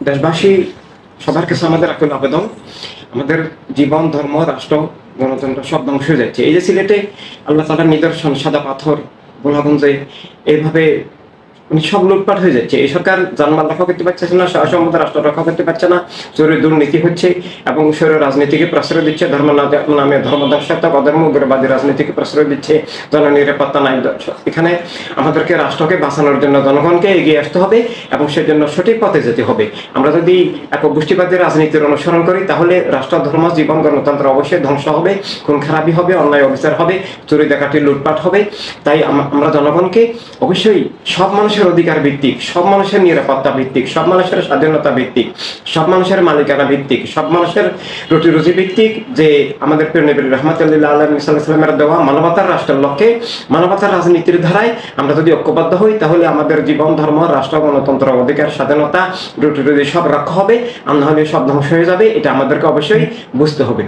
দেশবাসী সবার কাছে আমাদের এখন আবেদন, আমাদের জীবন, ধর্ম, রাষ্ট্র, গণতন্ত্র সব ধ্বংস হয়ে যাচ্ছে। এই যে সিলেটে আল্লাহ তাআলার নিদর্শন সাদা পাথর, গোলাগঞ্জে এইভাবে সব লুটপাট হয়ে যাচ্ছে। এই সরকার জানমাল রক্ষা করতে পারছে না, সম্পদ রাষ্ট্র রক্ষা করতে পারছে না, চোরের দুর্নীতি হচ্ছে এবং শরীর রাজনীতিকে প্রশ্রয় দিচ্ছে, ধর্ম নামে ধর্মদর্শক অধর্ম উগ্রবাদী রাজনীতিকে প্রশ্রয় দিচ্ছে, জননিরাপত্তা নাই। এখানে আমাদেরকে রাষ্ট্রকে বাঁচানোর জন্য জনগণকে এগিয়ে আসতে হবে এবং সেজন্য সঠিক পথে যেতে হবে। আমরা যদি এক গোষ্ঠীবাদী রাজনীতির অনুসরণ করি তাহলে রাষ্ট্র, ধর্ম, জীবন, গণতন্ত্র অবশ্যই ধ্বংস হবে, খুন খারাপি হবে, অন্যায় অবিচার হবে, চুরি ডাকাতি লুটপাট হবে। তাই আমরা জনগণকে অবশ্যই সব মানুষের অধিকার ভিত্তিক, সব মানুষের নিরাপত্তা ভিত্তিক, সব মানুষের স্বাধীনতা ভিত্তিক, সব মানুষের মালিকানা ভিত্তিক, সব মানুষের রুটি রুজি ভিত্তিক যে আমাদের প্রিয় নবী রাহমাতুল্লিল আলামিন সাল্লাল্লাহু আলাইহি ওয়াসাল্লামের দেওয়া মানবতার রাষ্ট্রের লক্ষ্যে, মানবতার রাজনীতির ধারায় আমরা যদি ঐক্যবদ্ধ হই তাহলে আমাদের জীবন, ধর্ম, রাষ্ট্র, গণতন্ত্র, অধিকার, স্বাধীনতা, রুটি রুজি সব রক্ষা হবে, আর না হলে সব ধ্বংস হয়ে যাবে। এটা আমাদেরকে অবশ্যই বুঝতে হবে।